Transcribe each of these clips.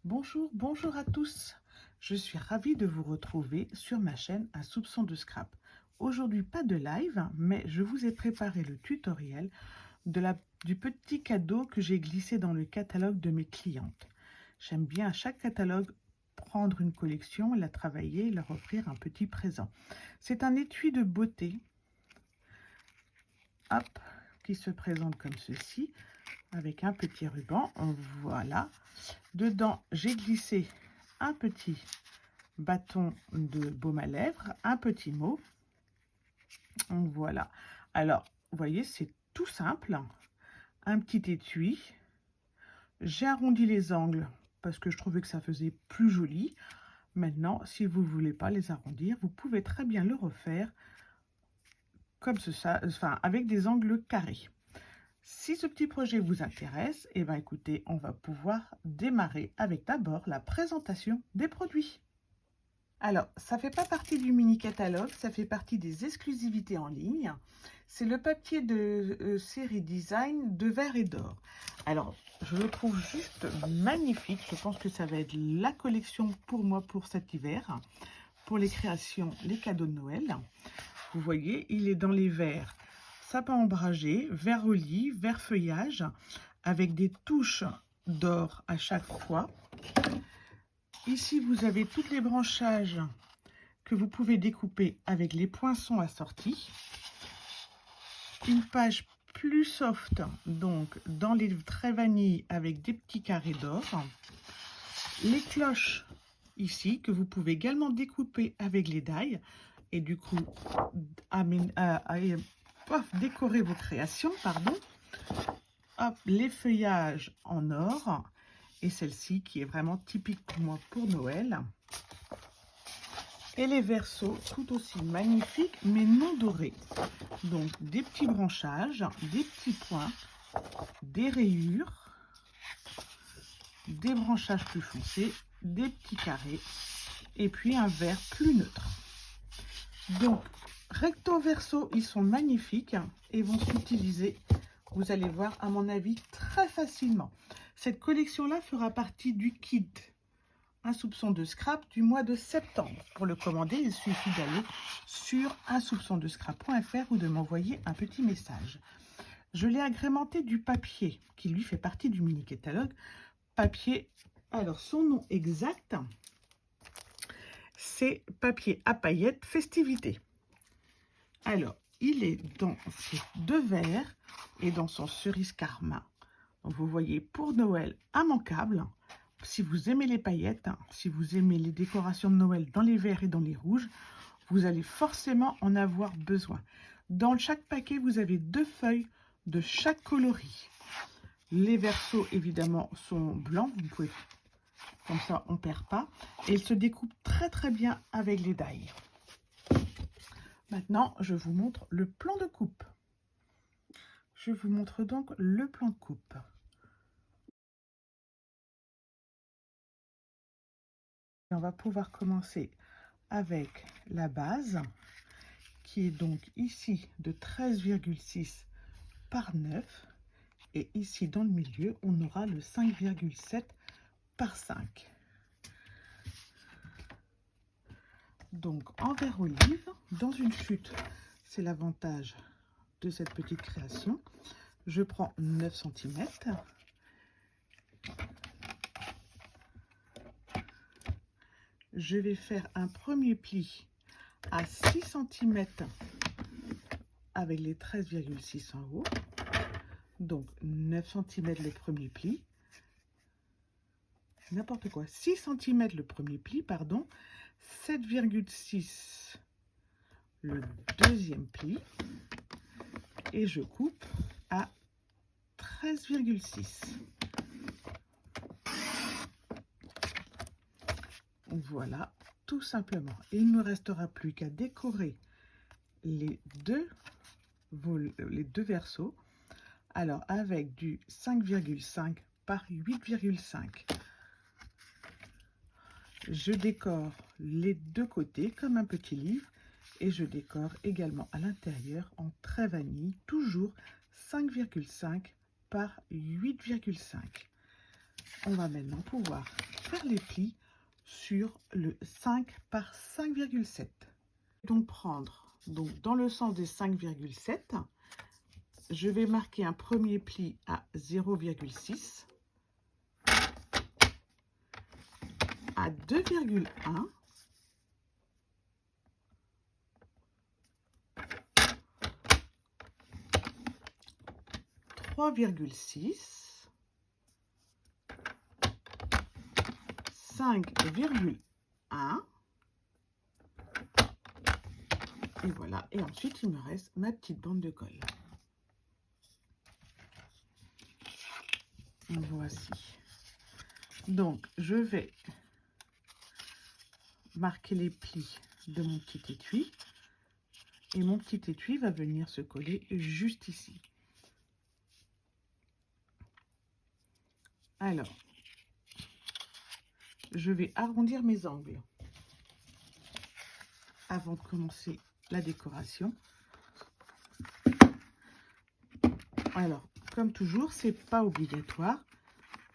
Bonjour, bonjour à tous. Je suis ravie de vous retrouver sur ma chaîne Un soupçon de scrap. Aujourd'hui, pas de live, mais je vous ai préparé le tutoriel du petit cadeau que j'ai glissé dans le catalogue de mes clientes. J'aime bien à chaque catalogue prendre une collection, la travailler et leur offrir un petit présent. C'est un étui de beauté, hop, qui se présente comme ceci, avec un petit ruban. Voilà. Dedans, j'ai glissé un petit bâton de baume à lèvres, un petit mot. Voilà. Alors, vous voyez, c'est tout simple. Un petit étui. J'ai arrondi les angles parce que je trouvais que ça faisait plus joli. Maintenant, si vous ne voulez pas les arrondir, vous pouvez très bien le refaire comme ça, enfin, avec des angles carrés. Si ce petit projet vous intéresse, eh bien, écoutez, on va pouvoir démarrer avec d'abord la présentation des produits. Alors, ça ne fait pas partie du mini catalogue, ça fait partie des exclusivités en ligne. C'est le papier de série design de verre et d'or. Alors, je le trouve juste magnifique. Je pense que ça va être la collection pour moi pour cet hiver, pour les créations, les cadeaux de Noël. Vous voyez, il est dans les verres sapin ombragé, vert olive, vert feuillage, avec des touches d'or à chaque fois. Ici, vous avez tous les branchages que vous pouvez découper avec les poinçons assortis. Une page plus soft, donc dans les traits vanille avec des petits carrés d'or. Les cloches ici, que vous pouvez également découper avec les die et du coup décorer vos créations, pardon. Hop, les feuillages en or et celle-ci qui est vraiment typique pour moi pour Noël. Et les versos tout aussi magnifiques mais non dorés. Donc des petits branchages, des petits points, des rayures, des branchages plus foncés, des petits carrés et puis un vert plus neutre. Donc recto verso, ils sont magnifiques et vont s'utiliser, vous allez voir à mon avis, très facilement. Cette collection là fera partie du kit Un soupçon de scrap du mois de septembre. Pour le commander, il suffit d'aller sur unsoupçondescrap.fr ou de m'envoyer un petit message. Je l'ai agrémenté du papier qui lui fait partie du mini catalogue. Papier, alors son nom exact, c'est papier à paillettes festivité. Alors, il est dans ces deux verres et dans son cerise karma. Donc, vous voyez, pour Noël, immanquable. Si vous aimez les paillettes, si vous aimez les décorations de Noël dans les verts et dans les rouges, vous allez forcément en avoir besoin. Dans chaque paquet, vous avez 2 feuilles de chaque coloris. Les versos, évidemment, sont blancs. Vous pouvez, comme ça, on ne perd pas. Et ils se découpent très très bien avec les die. Maintenant, je vous montre le plan de coupe. Je vous montre donc le plan de coupe. Et on va pouvoir commencer avec la base qui est donc ici de 13,6 par 9 et ici dans le milieu on aura le 5,7 par 5. Donc en vert olive, dans une chute, c'est l'avantage de cette petite création. Je prends 9 cm. Je vais faire un premier pli à 6 cm avec les 13,6 en haut. Donc 9 cm le premier pli. N'importe quoi. 6 cm le premier pli, pardon. 7,6 le deuxième pli. Et je coupe à 13,6. Voilà, tout simplement. Et il ne me restera plus qu'à décorer les deux versos. Alors, avec du 5,5 par 8,5. Je décore les deux côtés comme un petit livre et je décore également à l'intérieur en trait vanille, toujours 5,5 par 8,5. On va maintenant pouvoir faire les plis sur le 5 par 5,7. Donc prendre dans le sens des 5,7, je vais marquer un premier pli à 0,6, à 2,1, « 3,6, 5,1 et voilà. Et ensuite, il me reste ma petite bande de colle. Voici. Donc, je vais marquer les plis de mon petit étui et mon petit étui va venir se coller juste ici. Alors, je vais arrondir mes angles avant de commencer la décoration. Alors, comme toujours, c'est pas obligatoire.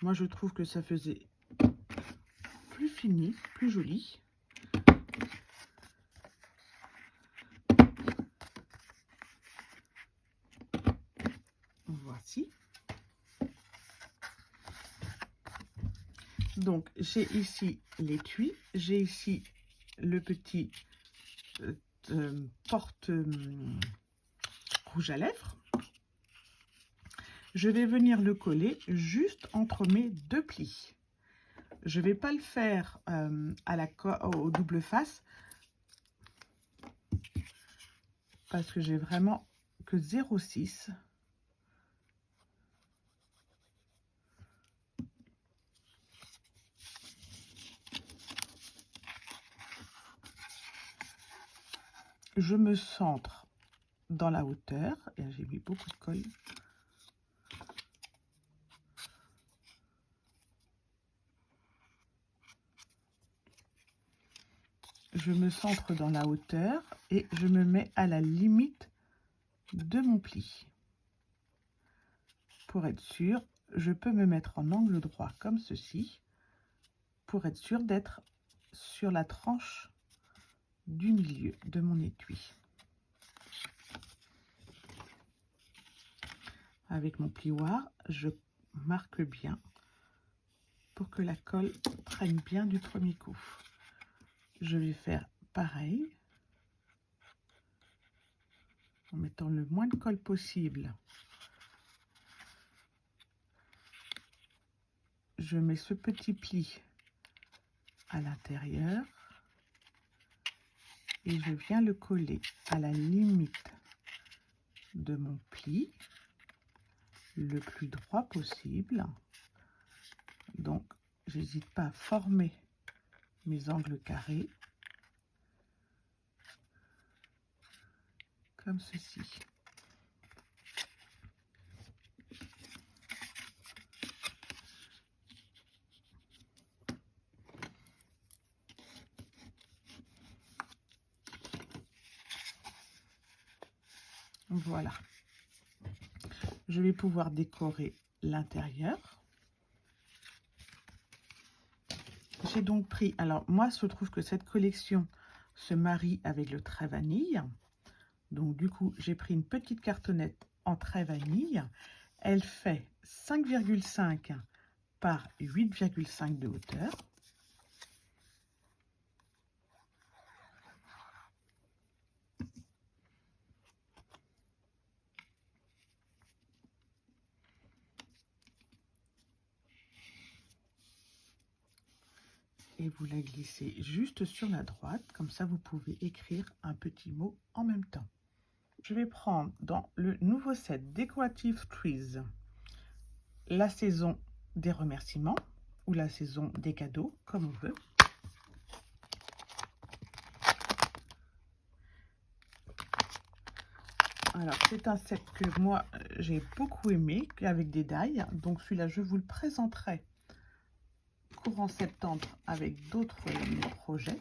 Moi, je trouve que ça faisait plus fini, plus joli. Voici. Donc, j'ai ici l'étui, j'ai ici le petit porte rouge à lèvres. Je vais venir le coller juste entre mes deux plis. Je ne vais pas le faire au double face parce que j'ai vraiment que 0,6. Je me centre dans la hauteur et j'ai mis beaucoup de colle. Je me centre dans la hauteur et je me mets à la limite de mon pli. Pour être sûr, je peux me mettre en angle droit comme ceci pour être sûr d'être sur la tranche du milieu de mon étui. Avec mon plioir, je marque bien pour que la colle prenne bien du premier coup. Je vais faire pareil en mettant le moins de colle possible. Je mets ce petit pli à l'intérieur et je viens le coller à la limite de mon pli le plus droit possible. Donc, j'hésite pas à former mes angles carrés comme ceci. Voilà. Je vais pouvoir décorer l'intérieur. J'ai donc pris, alors moi, je trouve que cette collection se marie avec le trait vanille. Donc du coup, j'ai pris une petite cartonnette en trait vanille. Elle fait 5,5 par 8,5 de hauteur. Et vous la glissez juste sur la droite, comme ça vous pouvez écrire un petit mot en même temps. Je vais prendre dans le nouveau set Decorative Trees la saison des remerciements ou la saison des cadeaux, comme on veut. Alors c'est un set que moi j'ai beaucoup aimé, avec des die, donc celui-là je vous le présenterai courant septembre avec d'autres projets.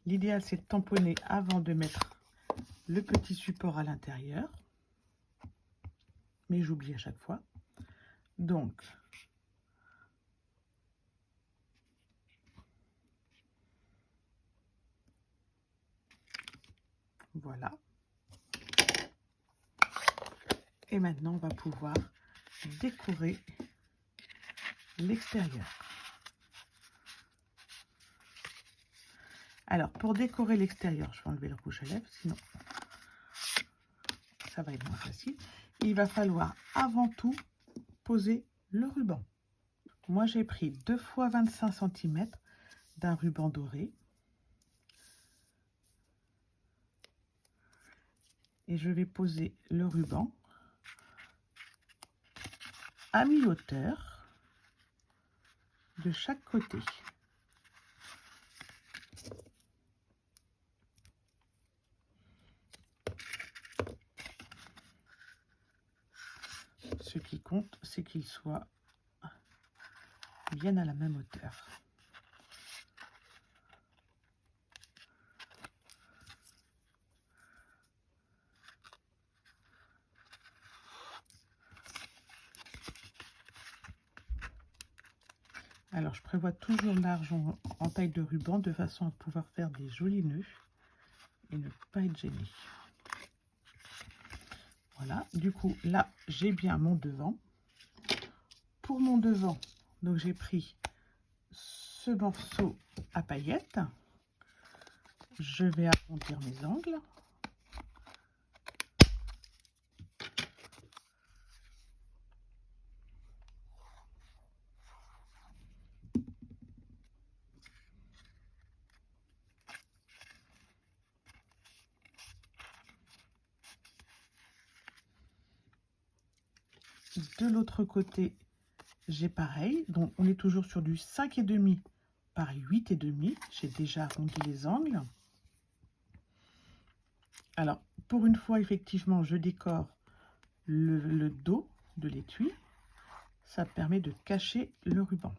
L'idéal c'est de tamponner avant de mettre le petit support à l'intérieur, mais j'oublie à chaque fois. Donc, voilà. Et maintenant, on va pouvoir décorer l'extérieur. Alors, pour décorer l'extérieur, je vais enlever le rouge à lèvres, sinon ça va être moins facile. Il va falloir avant tout poser le ruban. Moi, j'ai pris 2 fois 25 cm d'un ruban doré. Et je vais poser le ruban à mi-hauteur de chaque côté. Ce qui compte, c'est qu'il soit bien à la même hauteur. Alors, je prévois toujours large en taille de ruban de façon à pouvoir faire des jolis nœuds et ne pas être gêné. Voilà, du coup, là, j'ai bien mon devant. Pour mon devant, donc j'ai pris ce morceau à paillettes. Je vais arrondir mes angles. De l'autre côté, j'ai pareil. Donc, on est toujours sur du 5,5 par 8,5. J'ai déjà arrondi les angles. Alors, pour une fois, effectivement, je décore le dos de l'étui. Ça permet de cacher le ruban.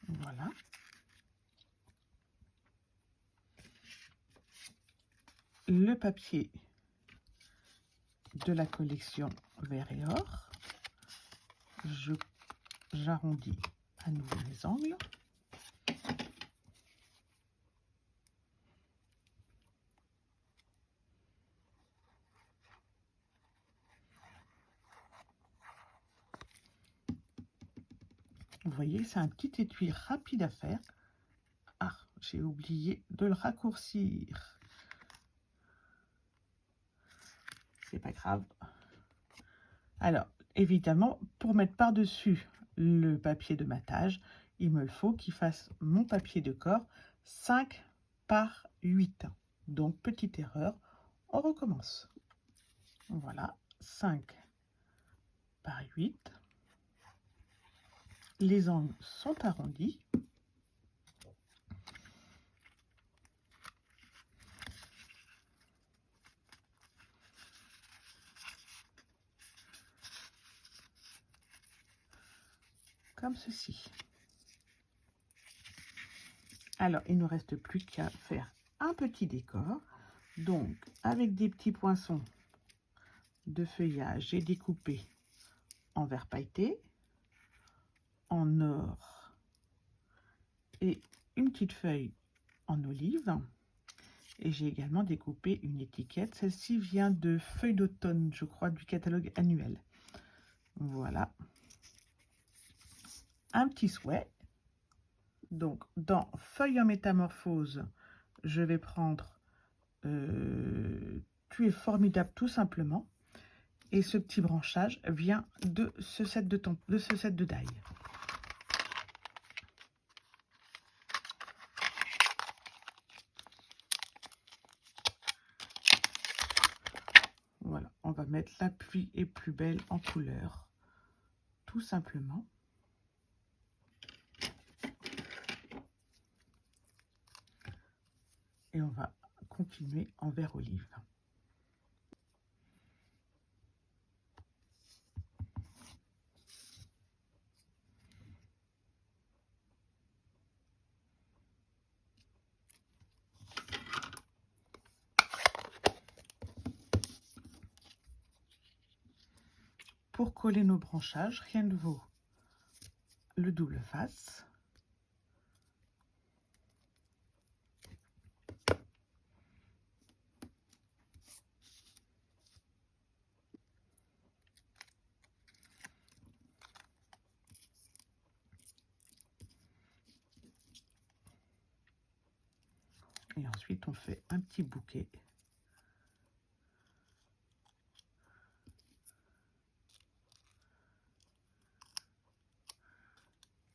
Voilà. Le papier de la collection Vert et Or. J'arrondis à nouveau les angles. Vous voyez, c'est un petit étui rapide à faire. Ah, j'ai oublié de le raccourcir. C'est pas grave. Alors, évidemment, pour mettre par-dessus le papier de matage, il me faut qu'il fasse mon papier de corps 5 par 8. Donc, petite erreur, on recommence. Voilà, 5 par 8. Les angles sont arrondis. Comme ceci. Alors, il ne nous reste plus qu'à faire un petit décor. Donc, avec des petits poinçons de feuillage, j'ai découpé en vert pailleté, en or et une petite feuille en olive. Et j'ai également découpé une étiquette. Celle-ci vient de Feuilles d'automne, je crois, du catalogue annuel. Voilà. Un petit souhait. Donc, dans Feuilles en métamorphose, je vais prendre Tu es formidable tout simplement. Et ce petit branchage vient de ce set de die. Voilà, on va mettre La pluie est plus belle en couleur, tout simplement. Et on va continuer en vert olive. pour coller nos branchages, rien ne vaut le double face. Et ensuite, on fait un petit bouquet.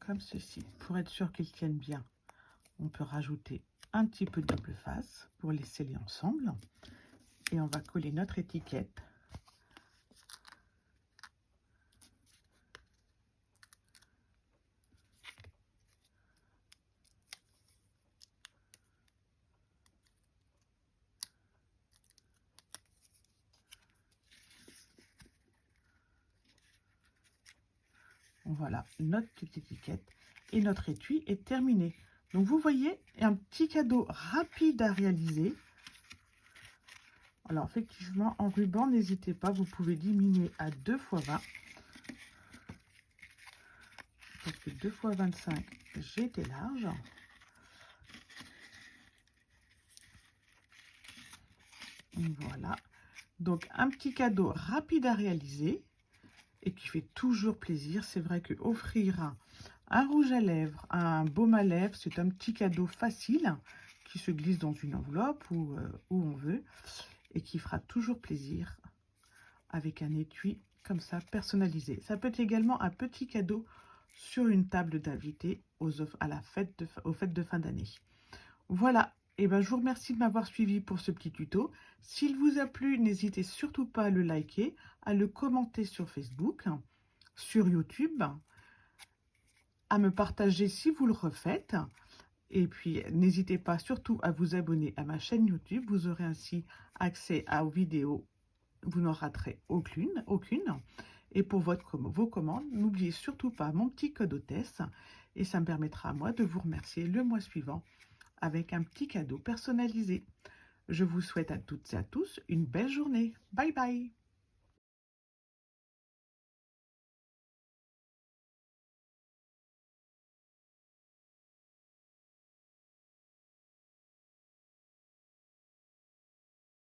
Comme ceci. Pour être sûr qu'ils tiennent bien, on peut rajouter un petit peu de double face pour les sceller ensemble. Et on va coller notre étiquette. Voilà, notre petite étiquette et notre étui est terminé. Donc vous voyez, un petit cadeau rapide à réaliser. Alors effectivement, en ruban, n'hésitez pas, vous pouvez diminuer à 2 x 20. Parce que 2 x 25, j'ai été large. Voilà. Donc un petit cadeau rapide à réaliser et qui fait toujours plaisir. C'est vrai que offrir un rouge à lèvres, un baume à lèvres, c'est un petit cadeau facile qui se glisse dans une enveloppe ou où on veut et qui fera toujours plaisir avec un étui comme ça personnalisé. Ça peut être également un petit cadeau sur une table d'invité aux fêtes de fin d'année. Voilà, et ben je vous remercie de m'avoir suivi pour ce petit tuto. S'il vous a plu, n'hésitez surtout pas à le liker, à le commenter sur Facebook, sur YouTube, à me partager si vous le refaites. Et puis, n'hésitez pas surtout à vous abonner à ma chaîne YouTube. Vous aurez ainsi accès aux vidéos. Vous n'en raterez aucune. Et pour vos commandes, n'oubliez surtout pas mon petit code hôtesse. Et ça me permettra à moi de vous remercier le mois suivant avec un petit cadeau personnalisé. Je vous souhaite à toutes et à tous une belle journée. Bye bye!